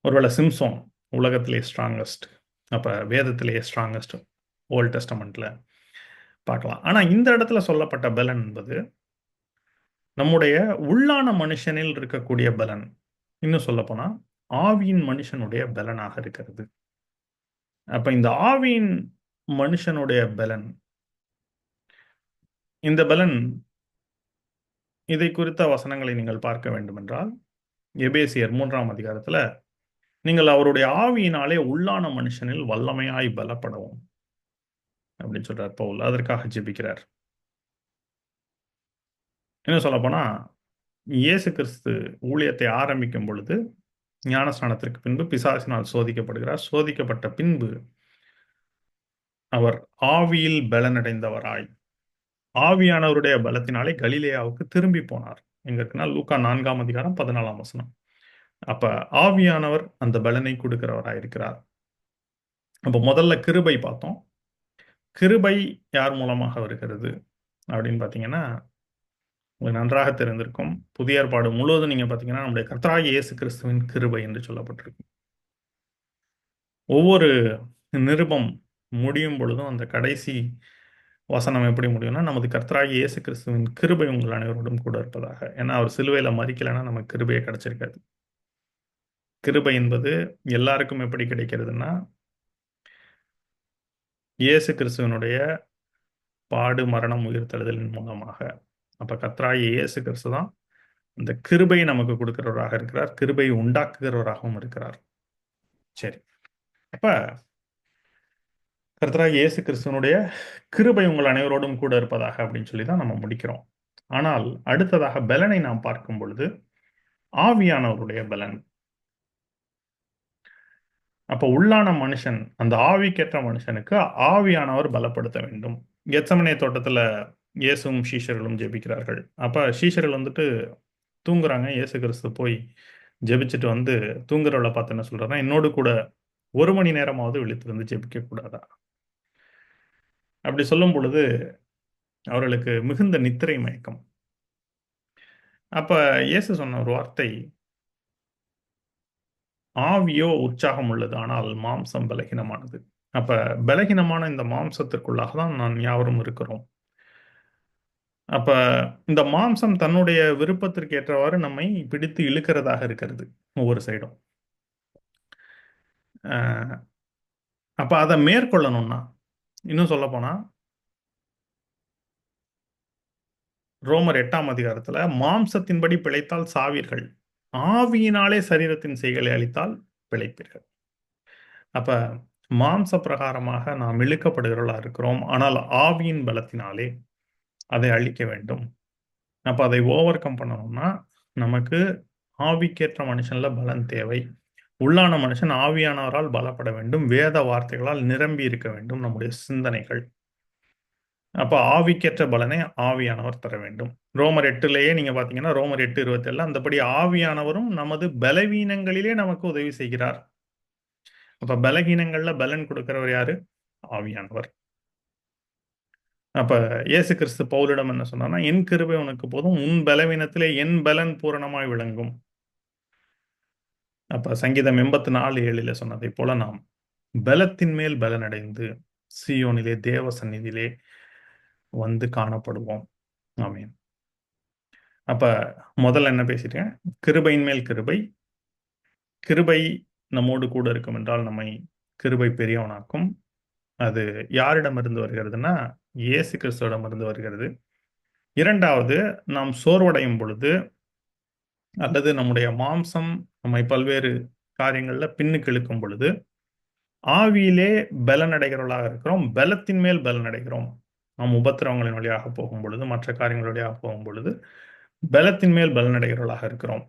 ஒருவேளை சிம்சோன் உலகத்திலேயே ஸ்ட்ராங்கஸ்ட். அப்ப வேதத்திலேயே ஸ்ட்ராங்கஸ்ட் ஓல்ட் டெஸ்டமென்ட்ல பார்க்கலாம். ஆனா இந்த இடத்துல சொல்லப்பட்ட பெலன் என்பது, நம்முடைய உள்ளான மனுஷனில் இருக்கக்கூடிய பெலன். இன்னும் சொல்லப்போனா, ஆவியின் மனுஷனுடைய பெலனாக இருக்கிறது. அப்ப இந்த ஆவியின் மனுஷனுடைய பெலன், இந்த பெலன் இதை குறித்த வசனங்களை நீங்கள் பார்க்க வேண்டுமென்றால், எபேசியர் 3ஆம் அதிகாரத்துல, நீங்கள் அவருடைய ஆவியினாலே உள்ளான மனுஷனில் வல்லமையாய் பலப்படவும் அப்படின்னு சொல்றார் பவுல். அதற்காக ஜெபிக்கிறார். இன்னும் சொல்லப்போனா, இயேசு கிறிஸ்து ஊழியத்தை ஆரம்பிக்கும் பொழுது, ஞானஸ்நானத்திற்கு பின்பு பிசாசினால் சோதிக்கப்படுகிறார். சோதிக்கப்பட்ட பின்பு, அவர் ஆவியில் பலனடைந்தவராய், ஆவியானவருடைய பலத்தினாலே கலிலேயாவுக்கு திரும்பி போனார். எங்க இருக்குன்னா லூக்கா 4ஆம் அதிகாரம் 14ஆம் வசனம். அப்ப ஆவியானவர் அந்த பலனை கொடுக்கிறவராய் இருக்கிறார். அப்ப முதல்ல கிருபை பார்த்தோம். கிருபை யார் மூலமாக வருகிறது அப்படின்னு பார்த்தீங்கன்னா, உங்களுக்கு நன்றாக தெரிந்திருக்கும். புதிய ஏற்பாடு முழுவதும் நீங்க பார்த்தீங்கன்னா, நம்முடைய கர்த்தராகிய இயேசு கிறிஸ்துவின் கிருபை என்று சொல்லப்பட்டிருக்கும். ஒவ்வொரு நிருபம் முடியும் பொழுதும் அந்த கடைசி வசனம் எப்படி முடியும்னா, நமது கர்த்தராகிய இயேசு கிறிஸ்துவின் கிருபை உங்கள் அனைவரோடும் கூட இருப்பதாக. ஏன்னா அவர் சிலுவையில மரிக்கலைன்னா நமக்கு கிருபையே கிடைச்சிருக்காது. கிருபை என்பது எல்லாருக்கும் எப்படி கிடைக்கிறதுன்னா, இயேசு கிறிஸ்துவினுடைய பாடு, மரணம், உயிர்த்தெழுதலின் மூலமாக. அப்ப கர்த்தராகிய இயேசு கிறிஸ்து தான் இந்த கிருபையை நமக்கு கொடுக்கிறவராக இருக்கிறார். கிருபையை உண்டாக்குகிறவராகவும் இருக்கிறார். சரி. அப்ப கர்த்தராகிய இயேசு கிறிஸ்துவனுடைய கிருபை உங்கள் அனைவரோடும் கூட இருப்பதாக அப்படின்னு சொல்லி தான் நம்ம முடிக்கிறோம். ஆனால் அடுத்ததாக பெலனை நாம் பார்க்கும் பொழுது ஆவியானவருடைய பலன். அப்ப உள்ளான மனுஷன், அந்த ஆவிக்கேற்ற மனுஷனுக்கு ஆவியானவர் பலப்படுத்த வேண்டும். கெத்செமனே தோட்டத்துல இயேசுவும் சீஷர்களும் ஜெபிக்கிறார்கள். அப்ப சீஷர்கள் வந்துட்டு தூங்குறாங்க. இயேசு கிறிஸ்து போய் ஜெபிச்சுட்டு வந்து தூங்குறவள பார்த்து என்ன சொல்றாருன்னா, என்னோடு கூட 1 மணி நேரமாவது விழித்திருந்து ஜெபிக்க கூடாதா? அப்படி சொல்லும் பொழுது அவர்களுக்கு மிகுந்த நித்திரை மயக்கம். அப்ப இயேசு சொன்ன ஒரு வார்த்தை, ஆவியோ உற்சாகம் உள்ளது, ஆனால் மாம்சம் பலகீனமானது. அப்ப பலகீனமான இந்த மாம்சத்திற்குள்ளாக தான் நான் யாவரும் இருக்கிறோம். அப்ப இந்த மாம்சம் தன்னுடைய விருப்பத்திற்கு ஏற்றவாறு நம்மை பிடித்து இழுக்கிறதாக இருக்கிறது ஒவ்வொரு சைடும். அ அப்ப அத மேற்கொள்ளணும்னா, இன்னும் சொல்லப்போனா ரோமர் 8ஆம் அதிகாரத்துல மாம்சத்தின்படி பிழைத்தால் சாவீர்கள். ஆவியினாலே சரீரத்தின் செய்களை அழித்தால் பிழைப்பீர்கள். அப்ப மாம்ச பிரகாரமாக நாம் இழுக்கப்படுகிறவர்களா இருக்கிறோம். ஆனால் ஆவியின் பலத்தினாலே அதை அழிக்க வேண்டும். அப்ப அதை ஓவர் கம் பண்ணணும்னா, நமக்கு ஆவிக்கேற்ற மனுஷன்ல பலன் தேவை. உள்ளான மனுஷன் ஆவியானவரால் பலப்பட வேண்டும். வேத வார்த்தைகளால் நிரம்பி இருக்க வேண்டும் நம்முடைய சிந்தனைகள். அப்ப ஆவிக்கேற்ற பலனை ஆவியானவர் தர வேண்டும். ரோமர் 8லயே நீங்க பார்த்தீங்கன்னா, ரோமர் 8:27 அந்தபடி ஆவியானவரும் நமது பலவீனங்களிலே நமக்கு உதவி செய்கிறார். அப்ப பலகீனங்கள்ல பலன் கொடுக்கிறவர் யாரு? ஆவியானவர். அப்ப இயேசு கிறிஸ்து பவுலிடம் என்ன சொன்னார்னா, என் கிருபை உனக்கு போதும். உன் பலவீனத்திலே என் பலன் பூரணமாய் விளங்கும். அப்ப சங்கீதம் 84:7 சொன்னதைப் போல நாம் பலத்தின் மேல் பலனடைந்து சீயோனிலே தேவ சந்நிதியிலே வந்து காணப்படுவோம். ஆமென். அப்ப முதல்ல என்ன பேசிட்டேன்? கிருபையின் மேல் கிருபை. கிருபை நம்மோடு கூட இருக்கும் என்றால் நம்மை கிருபை பெரியவனாக்கும். அது யாரிடமிருந்து வருகிறதுன்னா, இயேசு கிறிஸ்துவிடமிருந்து வருகிறது. 2வது, நாம் சோர்வடையும் பொழுது அல்லது நம்முடைய மாம்சம் நம்மை பல்வேறு காரியங்கள்ல பின்னுக்கு இழுக்கும் பொழுது, ஆவியிலே பலனடைகிறவர்களாக இருக்கிறோம். பலத்தின் மேல் பலனடைகிறோம். நாம் உபத்திரவங்களின் வழியாக போகும் பொழுது, மற்ற காரியங்கள் வழியாக போகும் பொழுது, பலத்தின் மேல் பலனடைகிறவர்களாக இருக்கிறோம்.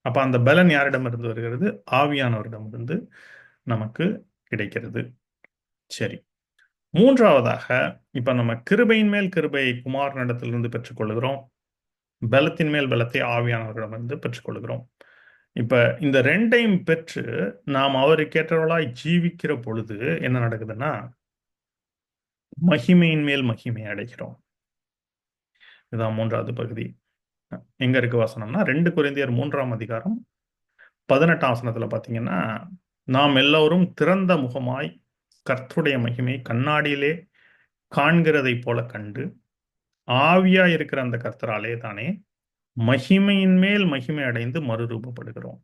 அப்ப அந்த பலன் யாரிடமிருந்து வருகிறது? ஆவியானவரிடமிருந்து நமக்கு கிடைக்கிறது. சரி. 3வதாக, இப்ப நம்ம கிருபையின் மேல் கிருபையை குமாரனிடத்திலிருந்து பெற்றுக்கொள்கிறோம். பலத்தின் மேல் பலத்தை ஆவியானவரிடமிருந்து பெற்றுக்கொள்கிறோம். இப்ப இந்த 2யும் பெற்று நாம் அவருக்கேற்றவர்களாய் ஜீவிக்கிற பொழுது என்ன நடக்குதுன்னா, மகிமையின் மேல் மகிமை அடைகிறோம். இதுதான் 3வது பகுதி. எங்க இருக்கு வசனம்னா 2 கொரிந்தியர் 3ஆம் அதிகாரம் 18ஆம் வசனத்துல பார்த்தீங்கன்னா, நாம் எல்லோரும் திறந்த முகமாய் கர்த்தருடைய மகிமையை கண்ணாடியிலே காண்கிறதைப் போல கண்டு, ஆவியாய் இருக்கிற அந்த கர்த்தராலே தானே மகிமையின் மேல் மகிமை அடைந்து மறுரூபப்படுகிறோம்.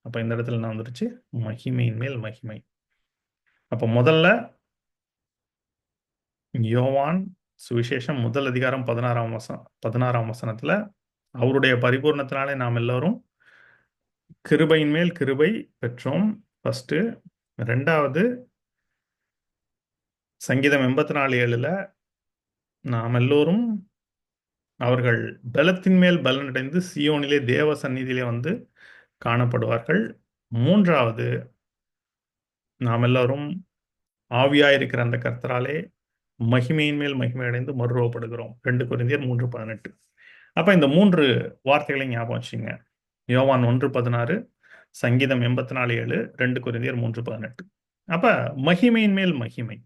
அப்ப இந்த இடத்துல என்ன வந்துருச்சு? மகிமையின் மேல் மகிமை. அப்ப முதல்ல யோவான் சுவிசேஷம் 1 அதிகாரம் 16ஆம் வசனத்துல அவருடைய பரிபூரணத்தினாலே நாம் எல்லோரும் கிருபையின் மேல் கிருபை பெற்றோம். ஃபர்ஸ்ட். 2வது சங்கீதம் 84:7 நாம் எல்லோரும் அவர்கள் பலத்தின் மேல் பலனடைந்து சீயோனிலே தேவ சந்நிதியிலே வந்து காணப்படுவார்கள். 3வது நாம் எல்லோரும் ஆவியாயிருக்கிற அந்த கர்த்தராலே மகிமையின் மேல் மகிமை அடைந்து மறுரூபப்படுகிறோம். 2 கொரிந்தியர் 3:18. அப்ப இந்த 3 வார்த்தைகளையும் ஞாபகம் வச்சுங்க. யோவான் 1:16, சங்கீதம் 84:7, 2 கொரிந்தியர் 3:18. அப்ப மகிமையின் மேல் மகிமை.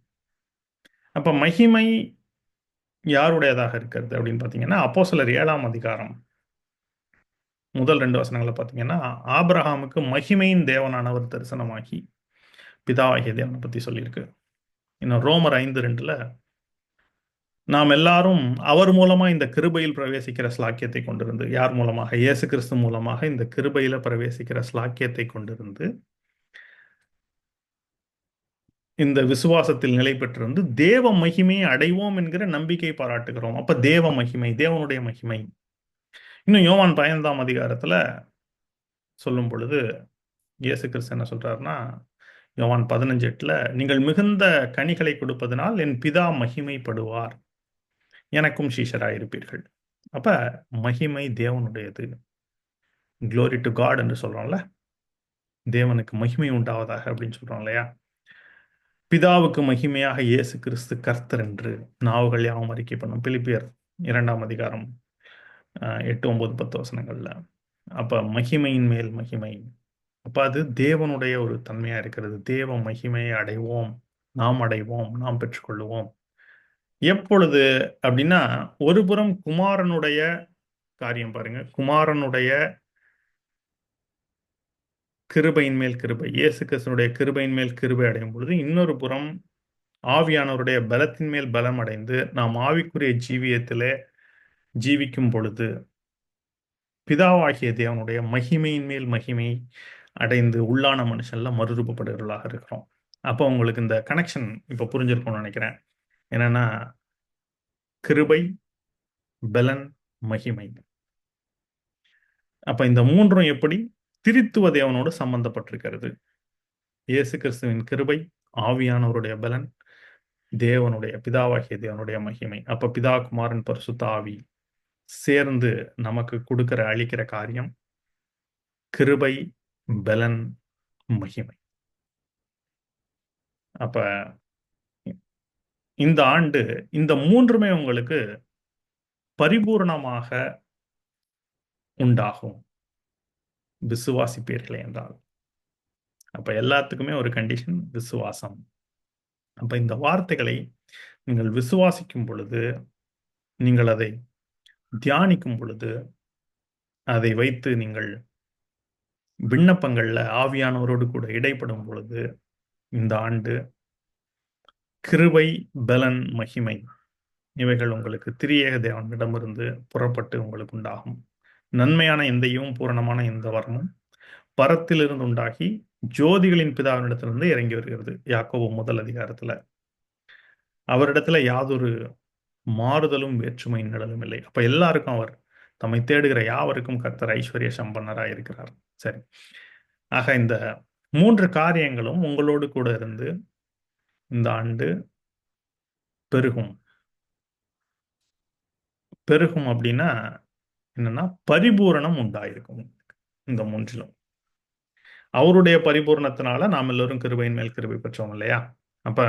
அப்ப மகிமை யாருடையதாக இருக்கிறது அப்படின்னு பார்த்தீங்கன்னா, அப்போஸ்தலர் 7ஆம் அதிகாரம் முதல் 2 வசனங்கள பார்த்தீங்கன்னா, ஆபிரகாமுக்கு மகிமையின் தேவனானவர் தரிசனமாகி, பிதாவாகிய தேவன பத்தி சொல்லியிருக்கு. இன்னும் ரோமர் 5:2ல நாம் எல்லாரும் அவர் மூலமா இந்த கிருபையில் பிரவேசிக்கிற ஸ்லாக்கியத்தை கொண்டிருந்து, யார் மூலமாக? இயேசு கிறிஸ்து மூலமாக இந்த கிருபையில பிரவேசிக்கிற ஸ்லாக்கியத்தை கொண்டிருந்து, இந்த விசுவாசத்தில் நிலை பெற்றிருந்து தேவ மகிமையை அடைவோம் என்கிற நம்பிக்கை பாராட்டுகிறோம். அப்ப தேவ மகிமை, தேவனுடைய மகிமை. இன்னும் யோவான் 15ஆம் அதிகாரத்துல சொல்லும் பொழுது, இயேசு கிறிஸ்து என்ன சொல்றாருன்னா, யோவான் 15:8ல நீங்கள் மிகுந்த கனிகளை கொடுப்பதனால் என் பிதா மகிமைப்படுவார். எனக்கும் சீஷராயிருப்பீர்கள். அப்ப மகிமை தேவனுடையது. குளோரி டு காட் என்று சொல்றோம்ல. தேவனுக்கு மகிமை உண்டாவதாக அப்படின்னு சொல்றோம் இல்லையா? பிதாவுக்கு மகிமையாக இயேசு கிறிஸ்து கர்த்தர் என்று நாவுகள் யாவும் அறிக்கை பண்ணும். பிலிப்பியர் 2ஆம் அதிகாரம் 8, 9, 10 வசனங்கள்ல. அப்ப மகிமையின் மேல் மகிமை. அப்ப அது தேவனுடைய ஒரு தன்மையா இருக்கிறது. தேவ மகிமையை அடைவோம், நாம் அடைவோம், நாம் பெற்றுக்கொள்ளுவோம். எப்பொழுது அப்படின்னா, ஒருபுறம் குமாரனுடைய காரியம் பாருங்க. குமாரனுடைய கிருபையின் மேல் கிருபை. இயேசு கிறிஸ்துவினுடைய கிருபையின் மேல் கிருபை அடையும் பொழுது, இன்னொரு புறம் ஆவியானவருடைய பலத்தின் மேல் பலம் அடைந்து, நாம் ஆவிக்குரிய ஜீவியத்திலே ஜீவிக்கும் பொழுது, பிதாவாகிய தேவனுடைய மகிமையின் மேல் மகிமை அடைந்து உள்ளான மனுஷன்ல மறுரூபப்படுகிறவர்களாக இருக்கிறோம். அப்போ உங்களுக்கு இந்த கனெக்ஷன் இப்ப புரிஞ்சிருக்கும்னு நினைக்கிறேன். என்னன்னா, கிருபை, பலன், மகிமை. அப்ப இந்த 3ம் எப்படி? திரித்துவ தேவனோடு சம்பந்தப்பட்டிருக்கிறது. இயேசு கிறிஸ்துவின் கிருபை, ஆவியானவருடைய பலன், தேவனுடைய பிதாவாகிய தேவனுடைய மகிமை. அப்ப பிதா, குமாரன், பரிசுத்த ஆவி சேர்ந்து நமக்கு கொடுக்கிற அளிக்கிற காரியம் கிருபை, பலன், மகிமை. அப்ப இந்த ஆண்டு இந்த 3மே உங்களுக்கு பரிபூரணமாக உண்டாகும். விசுவாசிப்பீர்களே என்றால். அப்ப எல்லாத்துக்குமே ஒரு கண்டிஷன் விசுவாசம். அப்ப இந்த வார்த்தைகளை நீங்கள் விசுவாசிக்கும் பொழுது, நீங்கள் அதை தியானிக்கும் பொழுது, அதை வைத்து நீங்கள் விண்ணப்பங்கள்ல ஆவியானவரோடு கூட இடைப்படும் பொழுது, இந்த ஆண்டு கிருபை, பலன், மகிமை இவைகள் உங்களுக்கு திரியேக தேவனிடமிருந்து புறப்பட்டு உங்களுக்கு உண்டாகும். நன்மையான எந்தையும் பூரணமான எந்த வரமும் பரத்திலிருந்து உண்டாகி ஜோதிகளின் பிதாவினிடத்திலிருந்து இறங்கி வருகிறது. யாக்கோபு 1 அதிகாரத்துல. அவரிடத்துல யாதொரு மாறுதலும் வேற்றுமை நிழலும் இல்லை. அப்ப எல்லாருக்கும் அவர் தம்மை தேடுகிற யாவருக்கும் கர்த்தர் ஐஸ்வர்ய சம்பன்னராய் இருக்கிறார். சரி. ஆக இந்த 3 காரியங்களும் உங்களோடு கூட இருந்து இந்த ஆண்டு பெருகும். பெருகும் அப்படின்னா என்னன்னா பரிபூரணம் உண்டாயிருக்கும் இந்த 3லும். அவருடைய பரிபூரணத்தினால நாம் எல்லோரும் கிருபையின் மேல் கிருபை பெற்றோம் இல்லையா? அப்ப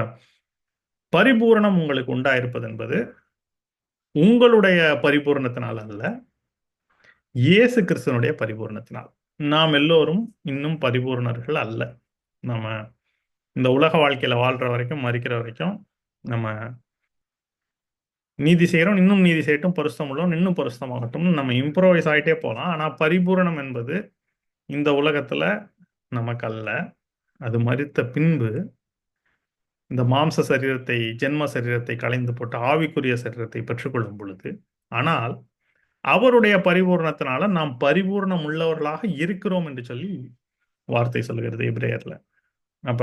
பரிபூரணம் உங்களுக்கு உண்டாயிருப்பது என்பது உங்களுடைய பரிபூரணத்தினால் அல்ல, இயேசு கிறிஸ்துவனுடைய பரிபூரணத்தினால். நாம் எல்லோரும் இன்னும் பரிபூரணர்கள் அல்ல. நம்ம இந்த உலக வாழ்க்கையில வாழ்ற வரைக்கும், மரிக்கிற வரைக்கும் நம்ம நீதி செய்கிறோம், இன்னும் நீதி செய்யட்டும், பரிசுத்தம் உள்ளோம், இன்னும் பரிசுத்தமாகட்டும், நம்ம இம்ப்ரோவைஸ் ஆகிட்டே போகலாம். ஆனால் பரிபூரணம் என்பது இந்த உலகத்துல நமக்கு அல்ல. அது மரித்த பின்பு இந்த மாம்ச சரீரத்தை, ஜென்ம சரீரத்தை களைந்து போட்டு ஆவிக்குரிய சரீரத்தை பெற்றுக்கொள்ளும் பொழுது, ஆனால் அவருடைய பரிபூரணத்தினால நாம் பரிபூர்ணம் உள்ளவர்களாக இருக்கிறோம் என்று சொல்லி வார்த்தை சொல்கிறது எபிரேயர்ல. அப்ப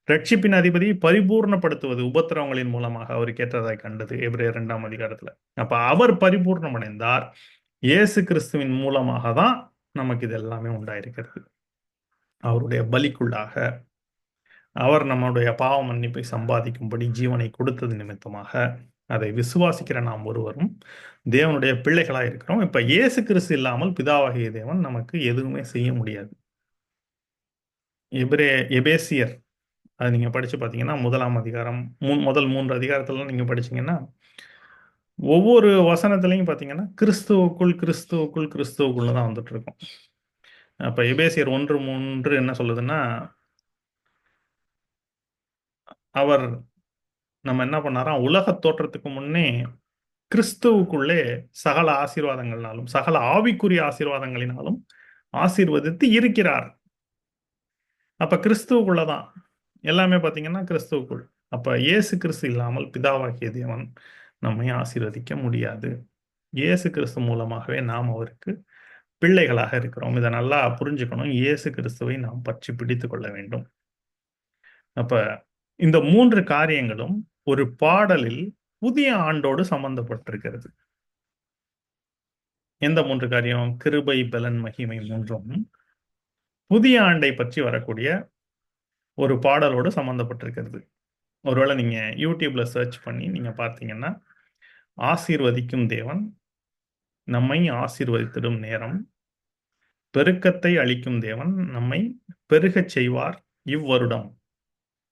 ரட்சிப்பின் அதிபதி பரிபூர்ணப்படுத்துவது உபத்திரவங்களின் மூலமாக அவருக்கு ஏற்றதாய் கண்டது எபிரேயர் 2ஆம் அதிகாரத்துல. அப்ப அவர் பரிபூர்ணம் அடைந்தார். இயேசு கிறிஸ்துவின் மூலமாக தான் நமக்கு இது எல்லாமே உண்டாயிருக்கிறது. அவருடைய பலிக்குள்ளாக அவர் நம்முடைய பாவ மன்னிப்பை சம்பாதிக்கும்படி ஜீவனை கொடுத்தது நிமித்தமாக அதை விசுவாசிக்கிற நாம் ஒருவரும் தேவனுடைய பிள்ளைகளாக இருக்கிறோம். இப்ப இயேசு கிறிஸ்து இல்லாமல் பிதாவாகிய தேவன் நமக்கு எதுவுமே செய்ய முடியாது. எபேசியர் அது நீங்க படிச்சு பார்த்தீங்கன்னா 1ஆம் அதிகாரம் முதல் 3 அதிகாரத்துல நீங்க படிச்சீங்கன்னா ஒவ்வொரு வசனத்திலையும் பார்த்தீங்கன்னா, கிறிஸ்துவுக்குள், கிறிஸ்துவுக்குள், கிறிஸ்துவுக்குள்னு தான் வந்துட்டு இருக்கும். அப்ப எபேசியர் 1:3 என்ன சொல்லுதுன்னா, அவர் நம்ம என்ன பண்ணாராம், உலகத் தோற்றத்துக்கு முன்னே கிறிஸ்துவுக்குள்ளே சகல ஆசீர்வாதங்கள்னாலும், சகல ஆவிக்குரிய ஆசீர்வாதங்களினாலும் ஆசீர்வதித்து இருக்கிறார். அப்ப கிறிஸ்துவுக்குள்ள தான். எல்லாமே பார்த்தீங்கன்னா கிறிஸ்துவுக்குள். அப்ப இயேசு கிறிஸ்து இல்லாமல் பிதாவாகிய தேவன் நம்மை ஆசீர்வதிக்க முடியாது. இயேசு கிறிஸ்து மூலமாகவே நாம் அவருக்கு பிள்ளைகளாக இருக்கிறோம். இத நல்லா புரிஞ்சுக்கணும். இயேசு கிறிஸ்துவை நாம் பற்றி பிடித்துக் கொள்ள வேண்டும். அப்ப இந்த 3 காரியங்களும் ஒரு பாடலில் புதிய ஆண்டோடு சம்பந்தப்பட்டிருக்கிறது. எந்த 3 காரியம்? கிருபை, பெலன், மகிமை 3ம் புதிய ஆண்டை பற்றி வரக்கூடிய ஒரு பாடலோடு சம்பந்தப்பட்டிருக்கிறது. ஒருவேளை நீங்க YouTubeல சர்ச் பண்ணி நீங்க பார்த்தீங்கன்னா, ஆசீர்வதிக்கும் தேவன், நம்மை ஆசீர்வதித்திடும் நேரம், பெருக்கத்தை அளிக்கும் தேவன், நம்மை பெருகச் செய்வார் இவ்வருடம்.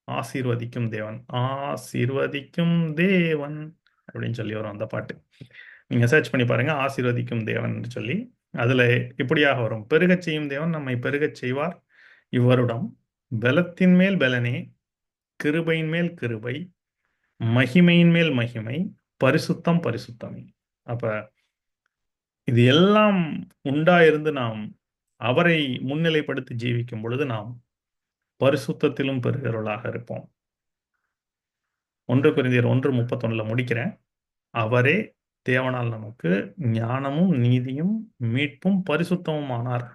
ஆசீர்வதிக்கும் தேவன், ஆசீர்வதிக்கும் தேவன் அப்படின்னு சொல்லி வரும் அந்த பாட்டு. நீங்க சர்ச் பண்ணி பாருங்க. ஆசீர்வதிக்கும் தேவன் என்று சொல்லி. அதுல இப்படியாக வரும். பெருகச் செய்யும் தேவன் நம்மை பெருகச் செய்வார் இவ்வருடம். பெலத்தின் மேல் பெலனே, கிருபையின் மேல் கிருபை, மகிமையின் மேல் மகிமை, பரிசுத்தம் பரிசுத்தமே. அப்ப இது எல்லாம் உண்டாயிருந்து நாம் அவரை முன்னிலைப்படுத்தி ஜீவிக்கும் பொழுது நாம் பரிசுத்தத்திலும் பெறுகிறவர்களாக இருப்போம். 1 கொரிந்தியர் 1:31 முடிக்கிறேன். அவரே தேவனால் நமக்கு ஞானமும், நீதியும், மீட்பும், பரிசுத்தமும் ஆனார்.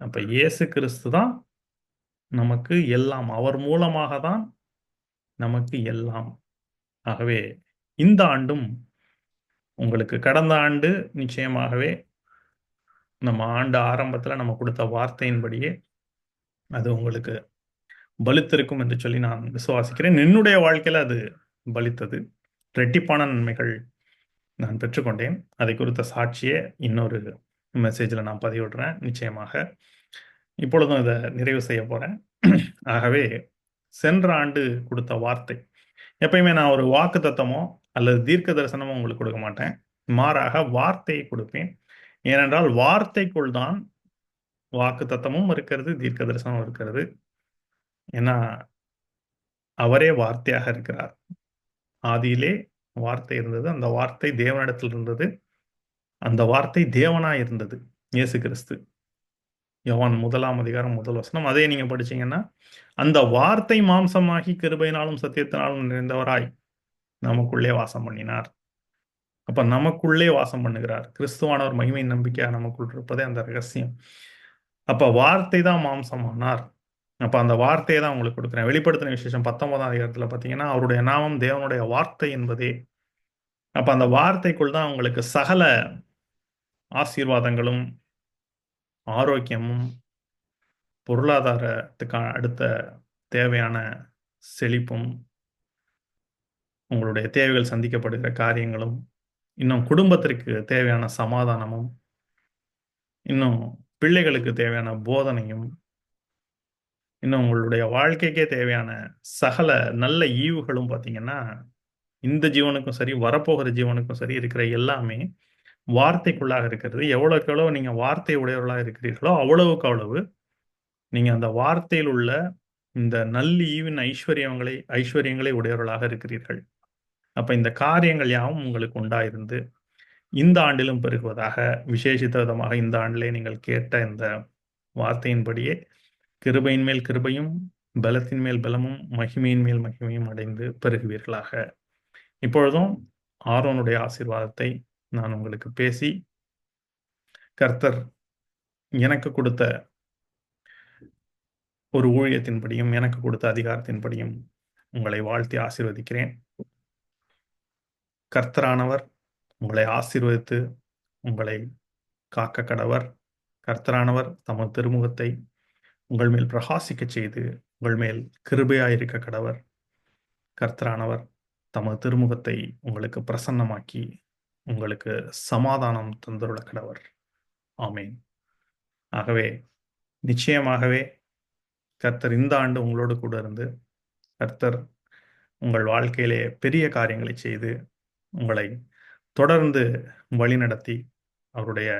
அப்ப இயேசு கிறிஸ்து தான் நமக்கு எல்லாம். அவர் மூலமாக தான் நமக்கு எல்லாம். ஆகவே இந்த ஆண்டும் உங்களுக்கு கடந்த ஆண்டு நிச்சயமாகவே நம்ம ஆண்டு ஆரம்பத்துல நம்ம குடுத்த வார்த்தையின்படியே அது உங்களுக்கு பலித்திருக்கும் என்று சொல்லி நான் விசுவாசிக்கிறேன். என்னுடைய வாழ்க்கையில அது பலித்தது. இரட்டிப்பான நன்மைகள் நான் பெற்றுக்கொண்டேன். அதை குறித்த சாட்சிய இன்னொரு மெசேஜ்ல நான் பதிவிடுறேன் நிச்சயமாக. இப்பொழுதும் இத நிறைவு செய்ய போறேன். ஆகவே சென்ற ஆண்டு குடுத்த வார்த்தை. எப்பயுமே நான் ஒரு வாக்குத்தத்தமோ அல்லது தீர்க்க தரிசனமோ உங்களுக்கு கொடுக்க மாட்டேன். மாறாக வார்த்தையை கொடுப்பேன். ஏனென்றால் வார்த்தைக்குள் தான் வாக்குத்தத்தமும் இருக்கிறது, தீர்க்க தரிசனமும் இருக்கிறது. ஏன்னா அவரே வார்த்தையாக இருக்கிறார். ஆதியிலே வார்த்தை இருந்தது. அந்த வார்த்தை தேவனிடத்தில் இருந்தது. அந்த வார்த்தை தேவனாய் இருந்தது. இயேசு கிறிஸ்து. யோவான் 1ஆம் அதிகாரம் 1 வசனம். அதே நீங்க படிச்சீங்கன்னா, அந்த வார்த்தை மாம்சமாகி கிருபையினாலும் சத்தியத்தினாலும் நிறைந்தவராய் நமக்குள்ளே வாசம் பண்ணினார். அப்ப நமக்குள்ளே வாசம் பண்ணுகிறார். கிறிஸ்துவானவர் மகிமையின் நம்பிக்கையா நமக்குள் இருப்பதே அந்த ரகசியம். அப்ப வார்த்தை தான் மாம்சமானார். அப்ப அந்த வார்த்தைய தான் உங்களுக்கு குடுக்கிறேன். வெளிப்படுத்தின விசேஷம் 19ஆம் அதிகாரத்துல பார்த்தீங்கன்னா, அவருடைய நாமம் தேவனுடைய வார்த்தை என்பதே. அப்ப அந்த வார்த்தைக்குள் தான் உங்களுக்கு சகல ஆசீர்வாதங்களும், ஆரோக்கியமும், பொருளாதாரத்துக்கான அடுத்த தேவையான செழிப்பும், உங்களுடைய தேவைகள் சந்திக்கப்படுகிற காரியங்களும், இன்னும் குடும்பத்திற்கு தேவையான சமாதானமும், இன்னும் பிள்ளைகளுக்கு தேவையான போதனையும், இன்னும் உங்களுடைய வாழ்க்கைக்கே தேவையான சகல நல்ல ஈவுகளும் பார்த்தீங்கன்னா, இந்த ஜீவனுக்கும் சரி, வரப்போகிற ஜீவனுக்கும் சரி இருக்கிற எல்லாமே வார்த்தைக்குள்ளாக இருக்கிறது. எவ்வளவுக்கு எவ்வளவு நீங்க வார்த்தை உடையவர்களாக இருக்கிறீர்களோ, அவ்வளவுக்கு அவ்வளவு நீங்க அந்த வார்த்தையில் உள்ள இந்த நல்லீவின் ஐஸ்வரியங்களை உடையவர்களாக இருக்கிறீர்கள். அப்ப இந்த காரியங்கள் யாவும் உங்களுக்கு உண்டாயிருந்து, இந்த ஆண்டிலும் பெருகுவதாக, விசேஷித்த விதமாக இந்த ஆண்டிலே நீங்கள் கேட்ட இந்த வார்த்தையின்படியே கிருபையின் மேல் கிருபையும், பலத்தின் மேல் பலமும், மகிமையின் மேல் மகிமையும் அடைந்து பெருகுவீர்களாக. இப்பொழுதும் ஆரோனுடைய ஆசீர்வாதத்தை நான் உங்களுக்கு பேசி, கர்த்தர் எனக்கு கொடுத்த ஒரு ஊழியத்தின்படியும், எனக்கு கொடுத்த அதிகாரத்தின்படியும் உங்களை வாழ்த்தி ஆசீர்வதிக்கிறேன். கர்த்தரானவர் உங்களை ஆசீர்வதித்து உங்களை காக்க கடவர். கர்த்தரானவர் தமது திருமுகத்தை உங்கள் மேல் பிரகாசிக்கச் செய்து உங்கள் மேல் கிருபையாயிருக்க கடவர். கர்த்தரானவர் தமது திருமுகத்தை உங்களுக்கு பிரசன்னமாக்கி உங்களுக்கு சமாதானம் தந்தருள கடவர். ஆமேன். ஆகவே நிச்சயமாகவே கர்த்தர் இந்த ஆண்டு உங்களோடு கூட இருந்து கர்த்தர் உங்கள் வாழ்க்கையிலே பெரிய காரியங்களை செய்து உங்களை தொடர்ந்து வழிநடத்தி அவருடைய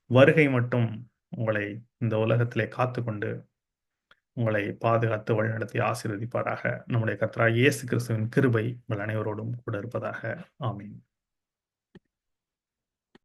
வருகை மட்டும் உங்களை இந்த உலகத்திலே காத்துக்கொண்டு உங்களை பாதுகாத்து வழிநடத்தி ஆசீர்வதிப்பாராக. நம்முடைய கர்த்தராகிய இயேசு கிறிஸ்துவின் கிருபை உங்கள் அனைவரோடும் கூட இருப்பதாக. ஆமென்.